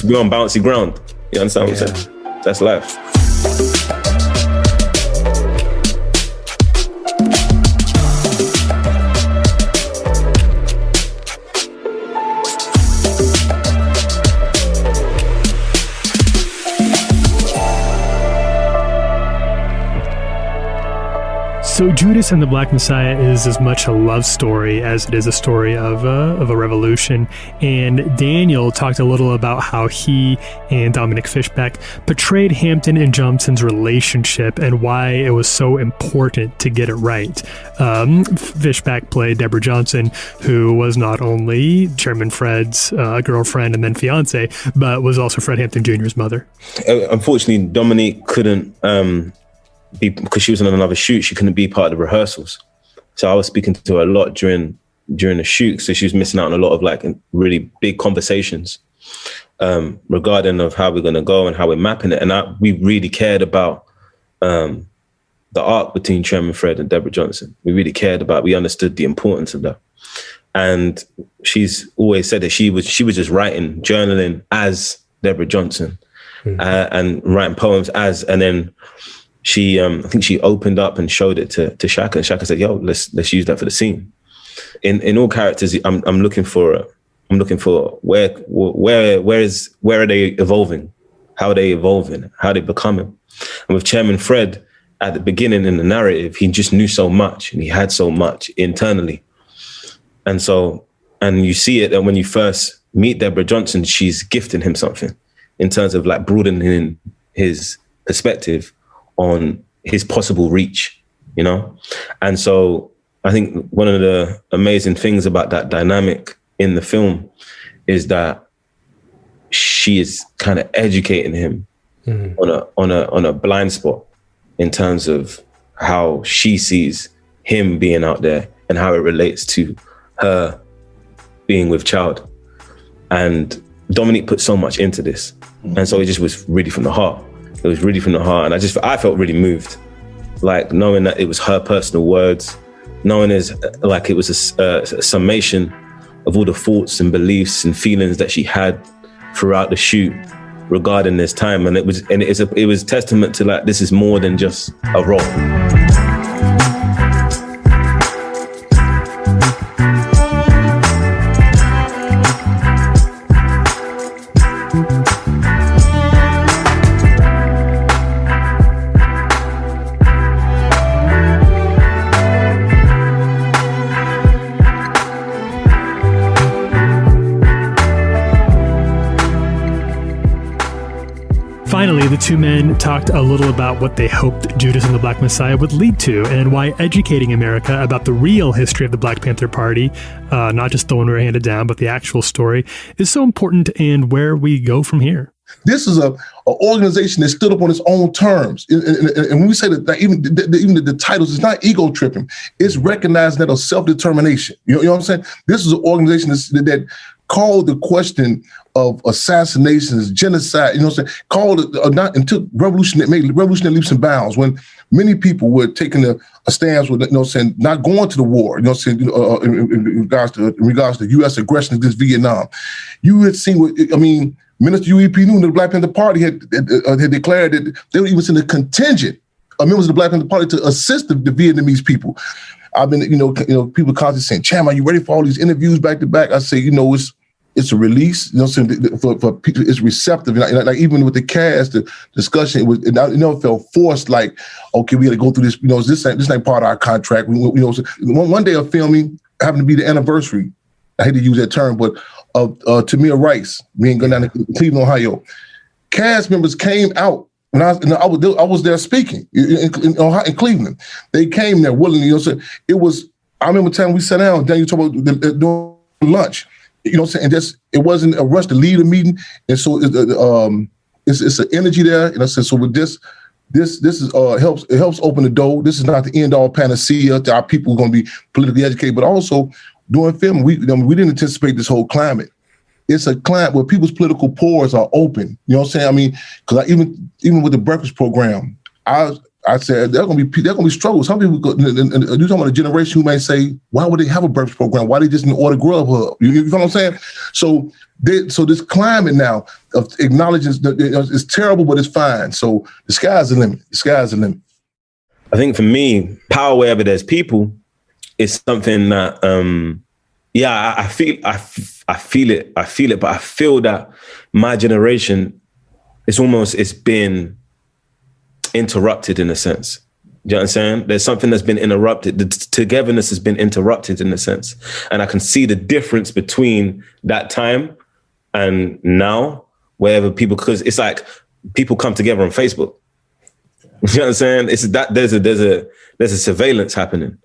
we're on bouncy ground. You understand what I'm saying? That's life. So Judas and the Black Messiah is as much a love story as it is a story of a revolution. And Daniel talked a little about how he and Dominic Fishback portrayed Hampton and Johnson's relationship and why it was so important to get it right. Fishback played Deborah Johnson, who was not only Chairman Fred's girlfriend and then fiance, but was also Fred Hampton Jr.'s mother. Unfortunately, Dominique couldn't because she was on another shoot. She couldn't be part of the rehearsals, so I was speaking to her a lot during the shoot. So she was missing out on a lot of like really big conversations regarding of how we're going to go and how we're mapping it. And we really cared about the arc between Chairman Fred and Deborah Johnson. We really cared about. We understood the importance of that. And she's always said that she was just writing, journaling as Deborah Johnson, and writing poems as, and then. She, I think she opened up and showed it to Shaka, and Shaka said, "Yo, let's use that for the scene." In all characters, I'm looking for where are they evolving? How are they evolving? How are they becoming? And with Chairman Fred at the beginning in the narrative, he just knew so much and he had so much internally, and you see it. And when you first meet Deborah Johnson, she's gifting him something in terms of like broadening his perspective on his possible reach, you know? And so I think one of the amazing things about that dynamic in the film is that she is kind of educating him on a blind spot in terms of how she sees him being out there and how it relates to her being with child. And Dominique put so much into this. And so it just was really from the heart. It was really from the heart. And I felt really moved, like knowing that it was her personal words, knowing it was a summation of all the thoughts and beliefs and feelings that she had throughout the shoot regarding this time. And it was testament to like, this is more than just a role. Finally, the two men talked a little about what they hoped Judas and the Black Messiah would lead to and why educating America about the real history of the Black Panther Party, not just the one we're handed down, but the actual story, is so important and where we go from here. This is an organization that stood up on its own terms. And when we say that even the titles, it's not ego tripping. It's recognizing that of self-determination. You know what I'm saying? This is an organization that called the question of assassinations, genocide, you know what I'm saying? Called it and took made revolutionary leaps and bounds when many people were taking a stance with, you know what I'm saying, not going to the war, you know what I'm saying, in regards to U.S. aggression against Vietnam. You had seen Minister U.E.P. Newton of the Black Panther Party had declared that they were even sending a contingent of members of the Black Panther Party to assist the Vietnamese people. I've been, people constantly saying, "Cham, are you ready for all these interviews back to back?" I say, it's a release, you know, for people, it's receptive. Like even with the cast, the discussion, it never felt forced. Like, okay, we got to go through this. This ain't part of our contract. One day of filming happened to be the anniversary. I hate to use that term, but of Tamir Rice being going down to Cleveland, Ohio. Cast members came out. When I was there speaking in Cleveland. They came there willingly. It was. I remember the time we sat down. Then you talk about doing lunch. You know what I'm saying? And it wasn't a rush to lead a meeting. And so it's an energy there. And I said, so with this is helps open the door. This is not the end all panacea to our people who are going to be politically educated, but also doing film. We didn't anticipate this whole climate. It's a climate where people's political pores are open. You know what I'm saying? I mean, because even with the breakfast program, I said there are going to be struggles. Some people, you're talking about a generation who may say, why would they have a breakfast program? Why they just order Grubhub? You know what I'm saying? So this climate now of acknowledging it's terrible, but it's fine. So the sky's the limit. The sky's the limit. I think for me, power wherever there's people is something that, I feel it, but I feel that my generation, it's been interrupted in a sense. Do you understand? There's something that's been interrupted. The togetherness has been interrupted in a sense. And I can see the difference between that time and now, wherever people, because it's like people come together on Facebook. You know what I'm saying? It's that there's a surveillance happening.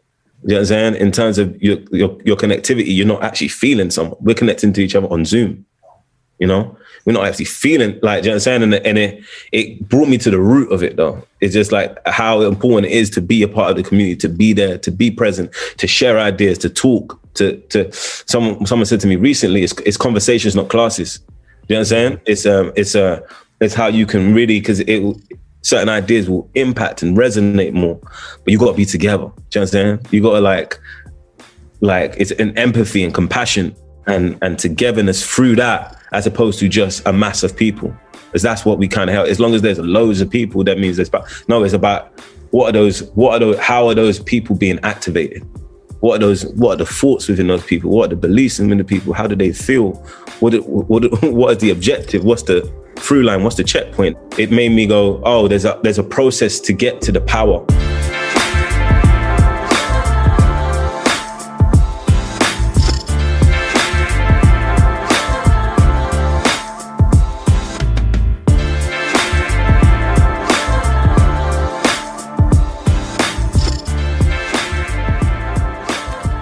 You know what I'm saying? In terms of your connectivity, you're not actually feeling someone. We're connecting to each other on Zoom. You know, we're not actually feeling like, you know what I'm saying? And it brought me to the root of it though. It's just like how important it is to be a part of the community, to be there, to be present, to share ideas, to talk, to someone said to me recently, it's conversations, not classes. You know what I'm saying? It's how you can really, because certain ideas will impact and resonate more, but you got to be together. Do you know what I'm saying? You got to like it's an empathy and compassion and togetherness through that, as opposed to just a mass of people. Because that's what we kind of help. As long as there's loads of people, that means it's about how are those people being activated? What are the thoughts within those people? What are the beliefs within the people? How do they feel? What is the objective? What's the through line? What's the checkpoint? It made me go, oh, there's a process to get to the power.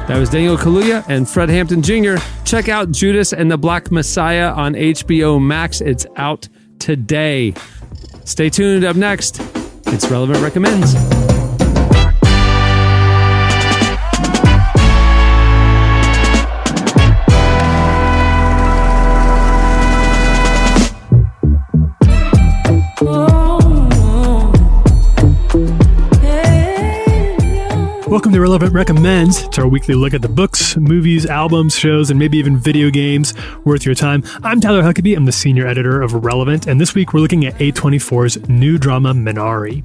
That was Daniel Kaluuya and Fred Hampton Jr. Check out Judas and the Black Messiah on HBO Max. It's out today. Stay tuned. Up next, it's Relevant Recommends. Welcome to Relevant Recommends. It's our weekly look at the books, movies, albums, shows, and maybe even video games worth your time. I'm Tyler Huckabee. I'm the senior editor of Relevant, and this week we're looking at A24's new drama, Minari.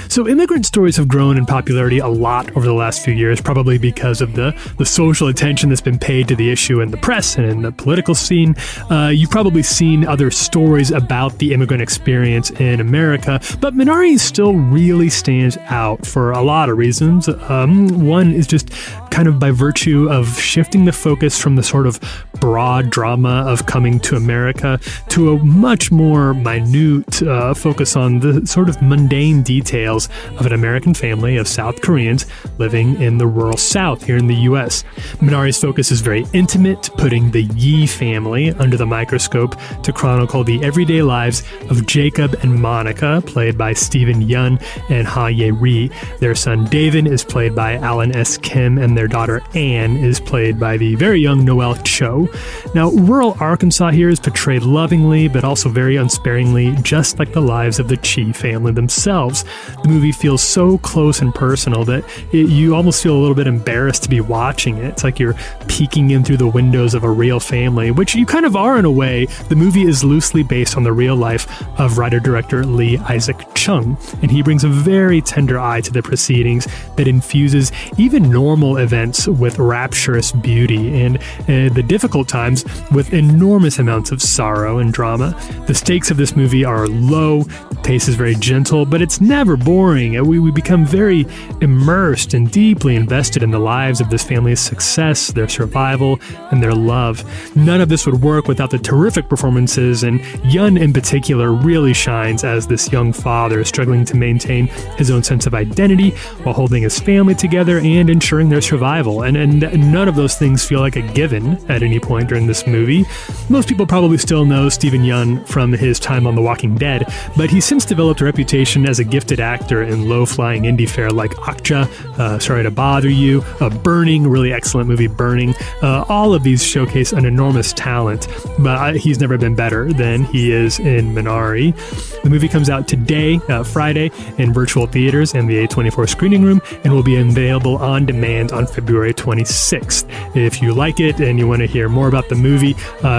So immigrant stories have grown in popularity a lot over the last few years, probably because of the social attention that's been paid to the issue in the press and in the political scene. You've probably seen other stories about the immigrant experience in America, but Minari still really stands out for a lot of reasons. One is just kind of by virtue of shifting the focus from the sort of broad drama of coming to America to a much more minute focus on the sort of mundane details of an American family of South Koreans living in the rural South here in the U.S. Minari's focus is very intimate, putting the Yi family under the microscope to chronicle the everyday lives of Jacob and Monica, played by Stephen Yeun and Ha Ye-ri. Their son David is played by Alan S. Kim, and their daughter Anne is played by the very young Noelle Cho. Now, rural Arkansas here is portrayed lovingly, but also very unsparingly, just like the lives of the Chi family themselves. The movie feels so close and personal that you almost feel a little bit embarrassed to be watching it. It's like you're peeking in through the windows of a real family, which you kind of are in a way. The movie is loosely based on the real life of writer-director Lee Isaac Chung, and he brings a very tender eye to the proceedings that infuses even normal events with rapturous beauty and the difficult times with enormous amounts of sorrow and drama. The stakes of this movie are low, the pace is very gentle, but it's never boring. We become very immersed and deeply invested in the lives of this family's success, their survival, and their love. None of this would work without the terrific performances, and Yeun in particular really shines as this young father struggling to maintain his own sense of identity while holding his family together and ensuring their survival. And none of those things feel like a given at any point during this movie. Most people probably still know Stephen Yeun from his time on The Walking Dead, but he's since developed a reputation as a gifted actor in low-flying indie fare like Okja, Sorry to Bother You, Burning, really excellent movie Burning. All of these showcase an enormous talent, but he's never been better than he is in Minari. The movie comes out today, Friday, in virtual theaters and the A24 screening room, and will be available on demand on February 26th. If you like it and you want to hear more about the movie,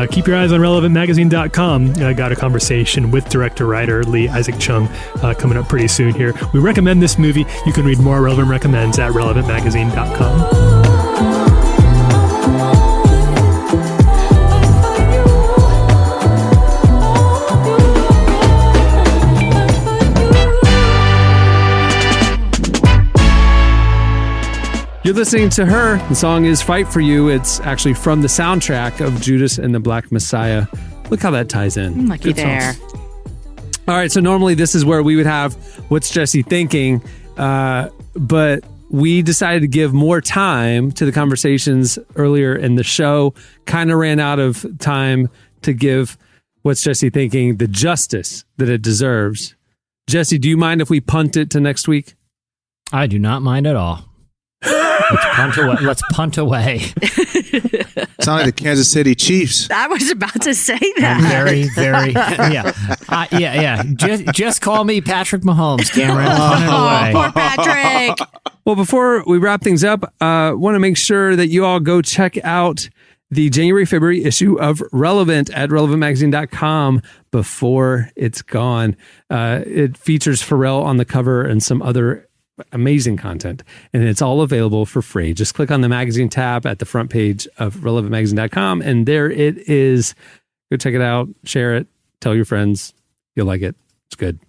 keep your eyes on relevantmagazine.com. I got a conversation with director-writer Lee Isaac Chung coming up pretty soon here. We recommend this movie. You can read more Relevant Recommends at relevantmagazine.com. You're listening to her. The song is Fight For You. It's actually from the soundtrack of Judas and the Black Messiah. Look how that ties in. Lucky there. All right, so normally this is where we would have What's Jesse Thinking, but we decided to give more time to the conversations earlier in the show. Kind of ran out of time to give What's Jesse Thinking the justice that it deserves. Jesse, do you mind if we punt it to next week? I do not mind at all. Let's punt away. Sound like the Kansas City Chiefs. I was about to say that. Very, very, yeah. Just call me Patrick Mahomes, Cameron. Punt it away. Poor Patrick. Well, before we wrap things up, want to make sure that you all go check out the January-February issue of Relevant at relevantmagazine.com before it's gone. It features Pharrell on the cover and some other amazing content, and it's all available for free. Just click on the magazine tab at the front page of relevantmagazine.com, and there it is. Go check it out, share it, tell your friends. You'll like it. It's good.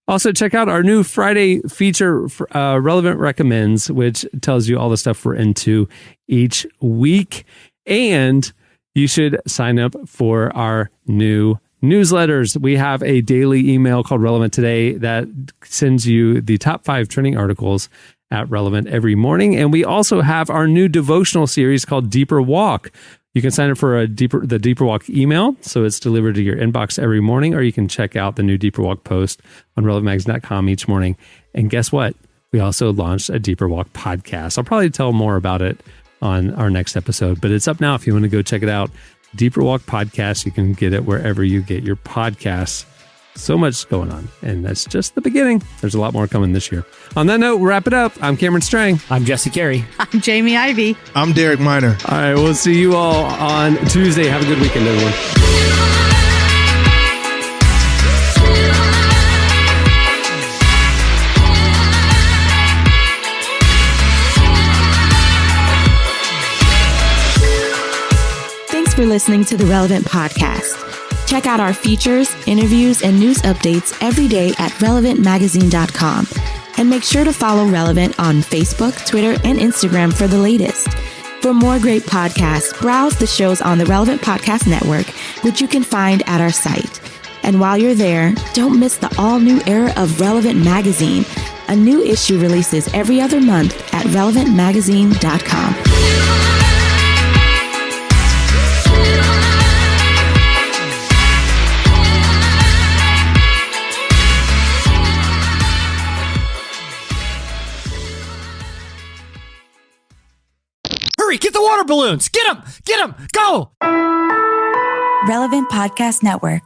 Also, check out our new Friday feature, Relevant Recommends, which tells you all the stuff we're into each week. And you should sign up for our new newsletters. We have a daily email called Relevant Today that sends you the top 5 trending articles at Relevant every morning. And we also have our new devotional series called Deeper Walk. You can sign up for the Deeper Walk email, so it's delivered to your inbox every morning, or you can check out the new Deeper Walk post on relevantmagazine.com each morning. And guess what? We also launched a Deeper Walk podcast. I'll probably tell more about it on our next episode, but it's up now if you want to go check it out. Deeper Walk podcast. You can get it wherever you get your podcasts. So much going on, and that's just the beginning. There's a lot more coming this year. On that note, we'll wrap it up. I'm Cameron Strang. I'm Jesse Carey. I'm Jamie Ivey. I'm Derek Miner. All right, we'll see you all on Tuesday. Have a good weekend, everyone. Thanks for listening to the Relevant Podcast. Check out our features, interviews, and news updates every day at relevantmagazine.com. And make sure to follow Relevant on Facebook, Twitter, and Instagram for the latest. For more great podcasts, browse the shows on the Relevant Podcast Network, which you can find at our site. And while you're there, don't miss the all-new era of Relevant Magazine. A new issue releases every other month at relevantmagazine.com. Hurry, get the water balloons. Get them, go. Relevant Podcast Network.